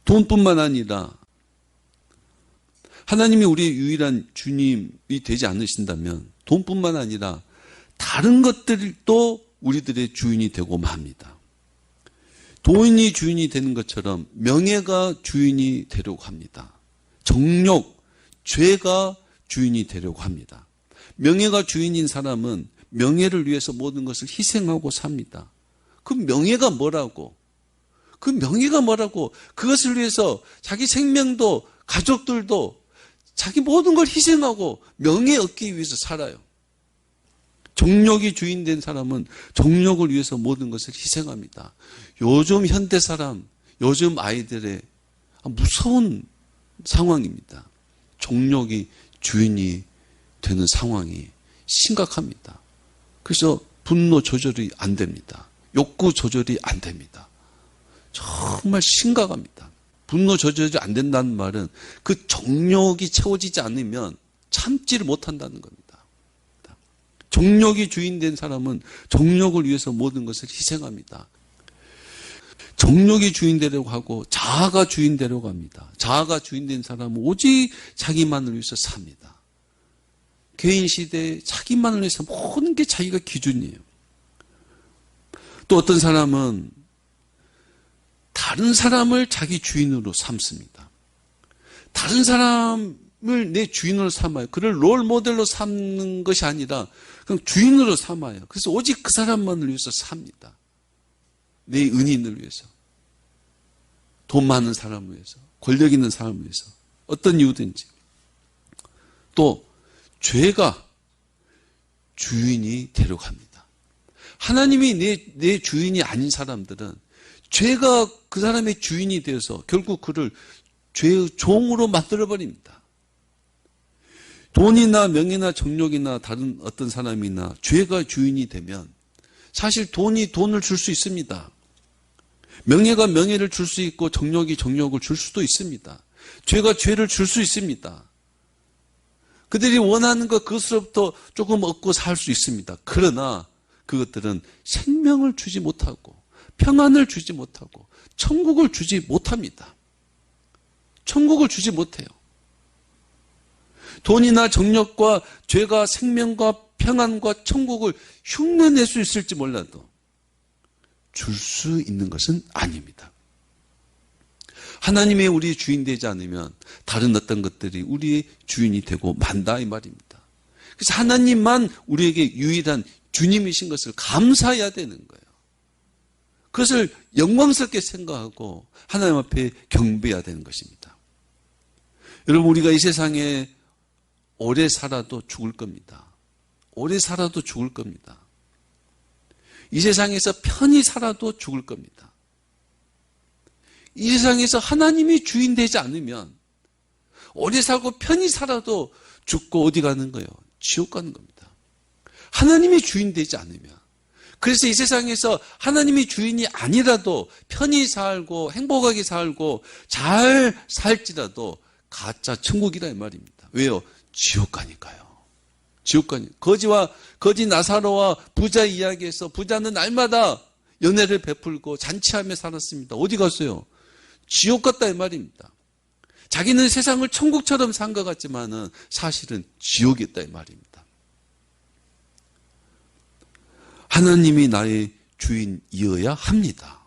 돈뿐만 아니라 하나님이 우리의 유일한 주님이 되지 않으신다면 돈뿐만 아니라 다른 것들도 우리들의 주인이 되고 맙니다. 돈이 주인이 되는 것처럼 명예가 주인이 되려고 합니다. 정욕, 죄가 주인이 되려고 합니다. 명예가 주인인 사람은 명예를 위해서 모든 것을 희생하고 삽니다. 그 명예가 뭐라고? 그것을 위해서 자기 생명도 가족들도 자기 모든 걸 희생하고 명예 얻기 위해서 살아요. 정욕이 주인된 사람은 정욕을 위해서 모든 것을 희생합니다. 요즘 현대 사람, 요즘 아이들의 무서운 상황입니다. 정욕이 주인이 되는 상황이 심각합니다. 그래서 분노 조절이 안 됩니다. 욕구 조절이 안 됩니다. 정말 심각합니다. 분노 조절이 안 된다는 말은 그 정욕이 채워지지 않으면 참지를 못한다는 겁니다. 정욕이 주인된 사람은 정욕을 위해서 모든 것을 희생합니다. 정욕이 주인되려고 하고 자아가 주인되려고 합니다. 자아가 주인된 사람은 오직 자기만을 위해서 삽니다. 개인 시대에 자기만을 위해서 모든 게 자기가 기준이에요. 또 어떤 사람은 다른 사람을 자기 주인으로 삼습니다. 다른 사람을 내 주인으로 삼아요. 그를 롤 모델로 삼는 것이 아니라 그냥 주인으로 삼아요. 그래서 오직 그 사람만을 위해서 삽니다. 내 은인을 위해서, 돈 많은 사람을 위해서, 권력 있는 사람을 위해서, 어떤 이유든지. 또 죄가 주인이 되려고 합니다. 하나님이 내 주인이 아닌 사람들은 죄가 그 사람의 주인이 되어서 결국 그를 죄의 종으로 만들어버립니다. 돈이나 명예나 정욕이나 다른 어떤 사람이나 죄가 주인이 되면 사실 돈이 돈을 줄 수 있습니다. 명예가 명예를 줄 수 있고 정욕이 정욕을 줄 수도 있습니다. 죄가 죄를 줄 수 있습니다. 그들이 원하는 것 그것으로부터 조금 얻고 살 수 있습니다. 그러나 그것들은 생명을 주지 못하고 평안을 주지 못하고 천국을 주지 못합니다. 천국을 주지 못해요. 돈이나 정력과 죄가 생명과 평안과 천국을 흉내낼 수 있을지 몰라도 줄 수 있는 것은 아닙니다. 하나님이 우리의 주인 되지 않으면 다른 어떤 것들이 우리의 주인이 되고 만다 이 말입니다. 그래서 하나님만 우리에게 유일한 주님이신 것을 감사해야 되는 거예요. 그것을 영광스럽게 생각하고 하나님 앞에 경배해야 되는 것입니다. 여러분, 우리가 이 세상에 오래 살아도 죽을 겁니다. 오래 살아도 죽을 겁니다. 이 세상에서 편히 살아도 죽을 겁니다. 이 세상에서 하나님이 주인 되지 않으면 오래 살고 편히 살아도 죽고 어디 가는 거예요? 지옥 가는 겁니다. 하나님이 주인 되지 않으면. 그래서 이 세상에서 하나님이 주인이 아니라도 편히 살고 행복하게 살고 잘 살지라도 가짜 천국이라 이 말입니다. 왜요? 지옥 가니까요. 지옥 가니. 거지 나사로와 부자 이야기에서 부자는 날마다 연애를 베풀고 잔치하며 살았습니다. 어디 갔어요? 지옥 갔다 이 말입니다. 자기는 세상을 천국처럼 산 것 같지만은 사실은 지옥이었다 이 말입니다. 하나님이 나의 주인이어야 합니다.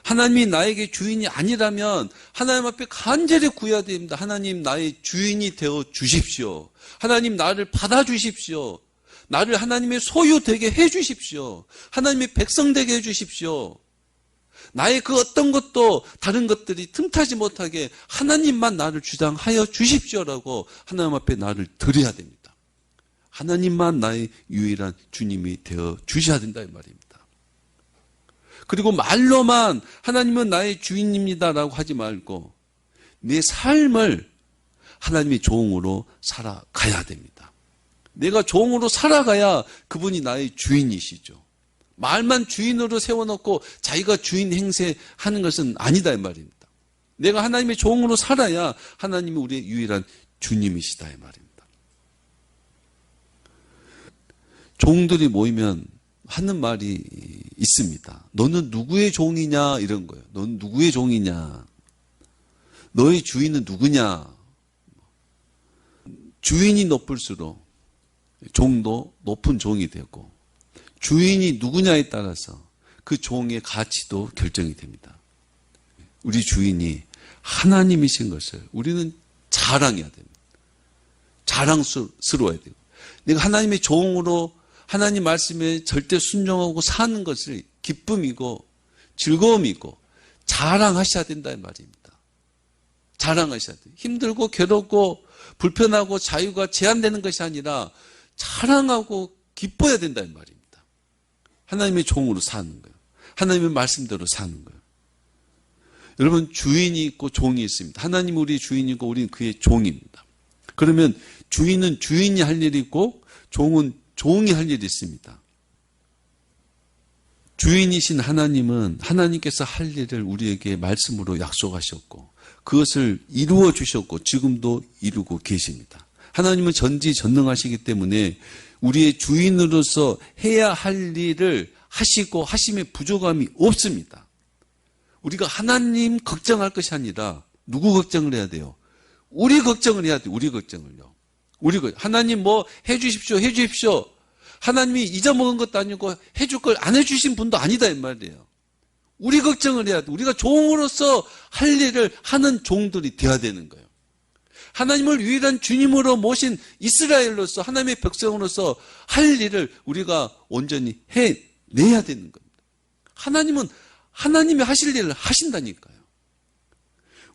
하나님이 나에게 주인이 아니라면 하나님 앞에 간절히 구해야 됩니다. 하나님 나의 주인이 되어 주십시오. 하나님 나를 받아주십시오. 나를 하나님의 소유 되게 해 주십시오. 하나님의 백성 되게 해 주십시오. 나의 그 어떤 것도 다른 것들이 틈타지 못하게 하나님만 나를 주장하여 주십시오라고 하나님 앞에 나를 드려야 됩니다. 하나님만 나의 유일한 주님이 되어 주셔야 된다 이 말입니다. 그리고 말로만 하나님은 나의 주인입니다라고 하지 말고 내 삶을 하나님의 종으로 살아가야 됩니다. 내가 종으로 살아가야 그분이 나의 주인이시죠. 말만 주인으로 세워놓고 자기가 주인 행세하는 것은 아니다 이 말입니다. 내가 하나님의 종으로 살아야 하나님이 우리의 유일한 주님이시다 이 말입니다. 종들이 모이면 하는 말이 있습니다. 너는 누구의 종이냐 이런 거예요. 너는 누구의 종이냐. 너의 주인은 누구냐? 주인이 높을수록 종도 높은 종이 되고, 주인이 누구냐에 따라서 그 종의 가치도 결정이 됩니다. 우리 주인이 하나님이신 것을 우리는 자랑해야 됩니다. 자랑스러워야 돼요. 내가 하나님의 종으로 하나님 말씀에 절대 순종하고 사는 것을 기쁨이고 즐거움이고 자랑하셔야 된다 이 말입니다. 자랑하셔야 돼요. 힘들고 괴롭고 불편하고 자유가 제한되는 것이 아니라 자랑하고 기뻐야 된다 이 말입니다. 하나님의 종으로 사는 거예요. 하나님의 말씀대로 사는 거예요. 여러분, 주인이 있고 종이 있습니다. 하나님 우리 주인이고 우리는 그의 종입니다. 그러면 주인은 주인이 할 일이 있고 종은 종이 할 일이 있습니다. 주인이신 하나님은 하나님께서 할 일을 우리에게 말씀으로 약속하셨고 그것을 이루어 주셨고 지금도 이루고 계십니다. 하나님은 전지전능하시기 때문에 우리의 주인으로서 해야 할 일을 하시고 하심에 부족함이 없습니다. 우리가 하나님 걱정할 것이 아니라 누구 걱정을 해야 돼요? 우리 걱정을 해야 돼요. 우리 걱정을요. 하나님 뭐 해주십시오. 해주십시오. 하나님이 잊어먹은 것도 아니고 해줄 걸 안 해주신 분도 아니다 이 말이에요. 우리 걱정을 해야 돼. 우리가 종으로서 할 일을 하는 종들이 되어야 되는 거예요. 하나님을 유일한 주님으로 모신 이스라엘로서 하나님의 백성으로서 할 일을 우리가 온전히 해내야 되는 겁니다. 하나님은 하나님이 하실 일을 하신다니까요.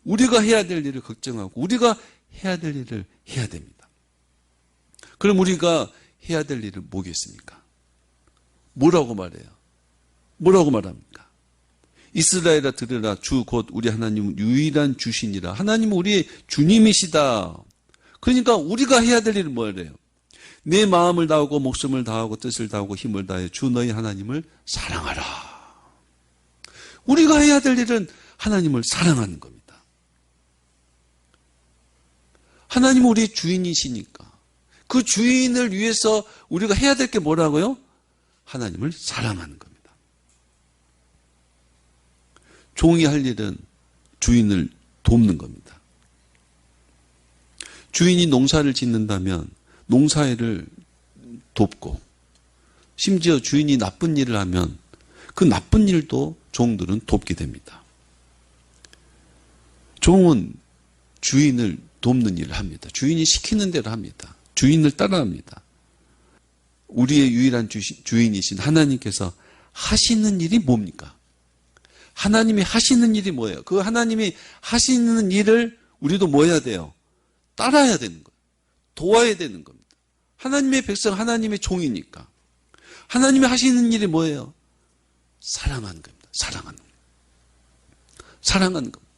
우리가 해야 될 일을 걱정하고 우리가 해야 될 일을 해야 됩니다. 그럼 우리가 해야 될 일은 뭐겠습니까? 뭐라고 말해요? 뭐라고 말합니까? 이스라엘아 들으라 주 곧 우리 하나님은 유일한 주시니라. 하나님은 우리의 주님이시다. 그러니까 우리가 해야 될 일은 뭐예요? 내 마음을 다하고 목숨을 다하고 뜻을 다하고 힘을 다해 주 너희 하나님을 사랑하라. 우리가 해야 될 일은 하나님을 사랑하는 겁니다. 하나님은 우리의 주인이시니까 그 주인을 위해서 우리가 해야 될 게 뭐라고요? 하나님을 사랑하는 겁니다. 종이 할 일은 주인을 돕는 겁니다. 주인이 농사를 짓는다면 농사일을 돕고 심지어 주인이 나쁜 일을 하면 그 나쁜 일도 종들은 돕게 됩니다. 종은 주인을 돕는 일을 합니다. 주인이 시키는 대로 합니다. 주인을 따라합니다. 우리의 유일한 주인이신 하나님께서 하시는 일이 뭡니까? 하나님이 하시는 일이 뭐예요? 그 하나님이 하시는 일을 우리도 뭐 해야 돼요? 따라야 되는 거예요. 도와야 되는 겁니다. 하나님의 백성, 하나님의 종이니까. 하나님이 하시는 일이 뭐예요? 사랑하는 겁니다. 사랑하는 겁니다. 사랑하는 겁니다.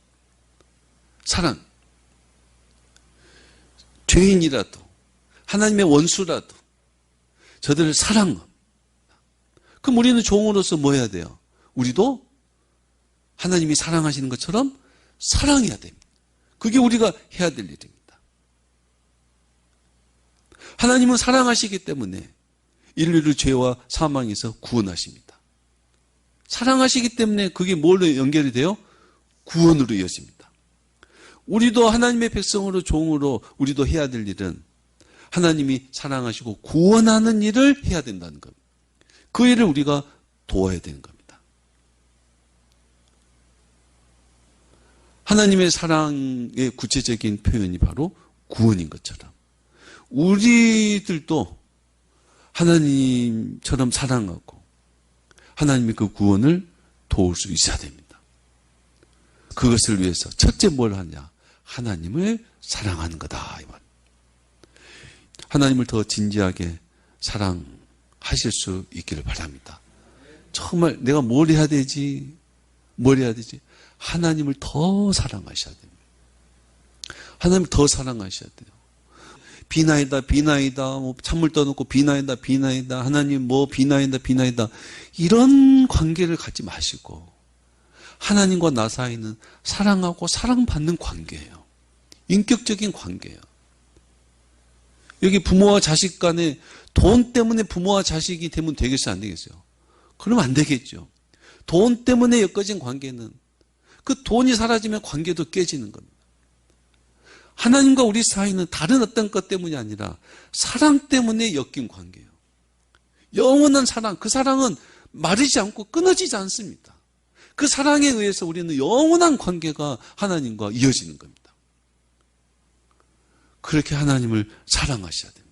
사랑. 죄인이라도, 하나님의 원수라도, 저들을 사랑합니다. 그럼 우리는 종으로서 뭐 해야 돼요? 우리도 하나님이 사랑하시는 것처럼 사랑해야 됩니다. 그게 우리가 해야 될 일입니다. 하나님은 사랑하시기 때문에 인류를 죄와 사망에서 구원하십니다. 사랑하시기 때문에 그게 뭘로 연결이 돼요? 구원으로 이어집니다. 우리도 하나님의 백성으로 종으로 우리도 해야 될 일은 하나님이 사랑하시고 구원하는 일을 해야 된다는 겁니다. 그 일을 우리가 도와야 되는 겁니다. 하나님의 사랑의 구체적인 표현이 바로 구원인 것처럼 우리들도 하나님처럼 사랑하고 하나님의 그 구원을 도울 수 있어야 됩니다. 그것을 위해서 첫째 뭘 하냐? 하나님을 사랑하는 거다. 이 말. 하나님을 더 진지하게 사랑하실 수 있기를 바랍니다. 정말 내가 뭘 해야 되지? 뭘 해야 되지? 하나님을 더 사랑하셔야 됩니다. 하나님을 더 사랑하셔야 돼요. 비나이다, 비나이다, 뭐 찬물 떠놓고 비나이다, 비나이다, 하나님 뭐 비나이다, 비나이다. 이런 관계를 갖지 마시고 하나님과 나 사이는 사랑하고 사랑받는 관계예요. 인격적인 관계예요. 여기 부모와 자식 간에 돈 때문에 부모와 자식이 되면 되겠어요? 안 되겠어요? 그러면 안 되겠죠. 돈 때문에 엮어진 관계는 그 돈이 사라지면 관계도 깨지는 겁니다. 하나님과 우리 사이는 다른 어떤 것 때문이 아니라 사랑 때문에 엮인 관계예요. 영원한 사랑, 그 사랑은 마르지 않고 끊어지지 않습니다. 그 사랑에 의해서 우리는 영원한 관계가 하나님과 이어지는 겁니다. 그렇게 하나님을 사랑하셔야 됩니다.